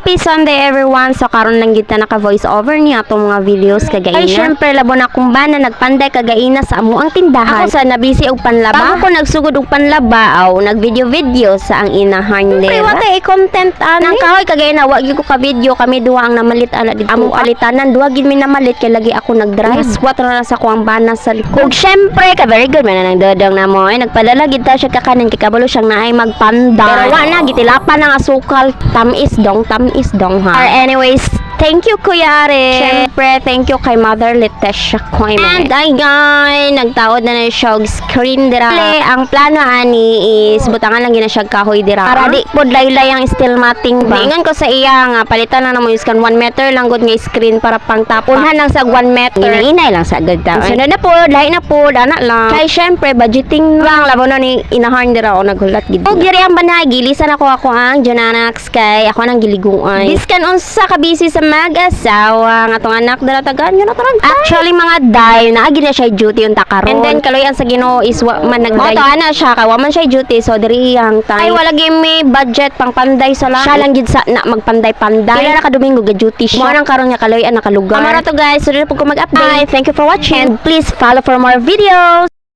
Happy Sunday everyone. So karon lang kita naka voice over niya atong mga videos kagaina. Ay syempre labo na akong bana nagpanday kagaina sa amo ang tindahan. Ako sa nabisi og panlaba. Bago ko nagsugod og panlaba aw nag video sa ang inahan nila. Pre wala i-content nang kahoy kagaina wa gyud ko ka video kami duha ang namalit ana dito. Amo palitanan duha gid mi namalit kay lagi ako nag-drive. Squat ra sa kuang bana sa likod. Ug syempre ka very good man nang dodong na mo. Nagpadala gid ta siya kakanin kay kabalo siyang naay magpanday. Pero wa na gitilapan ng asukal tamis dong ha. Or anyways, thank you Kuya Are. Siyempre, thank you kay Mother Letesha Koy. And ay guys, nagtaod na na siya og screen dira. Ang plano ani is butangan lang gina siya kahoy dira. Para di pod laylay ang steel matting ba. Ingon ko sa iya nga palitan na mo iskan 1 meter lang gud nga screen para pang tapunhan lang sa 1 meter. Inainay lang sa gud ta. Sunod na pod, lahi na pod, ana lang. Kay syempre budgeting lang labo na ni inaharn dira o naghulat gid. Og diri ang banay gilisan ako ang Jonanax kay ako nang giliguan. Biskan unsa ka busy sa mag-asawa nga tong anak dala tagaan yun natarang. Actually mga day naagi na siya duty unta karon. And then kaloyan sa Ginoo is wa man nagday. Moto ana siya kay wa man siya duty so diri ang time. Ay wala gyud may budget pang panday sa lang. Siya lang gid sa na magpanday-panday. Pila na ka Domingo ga duty siya. Mo nang karon nga kaloyan nakalugar. Amara to guys, so dili pud ko mag-update. Thank you for watching and please follow for more videos.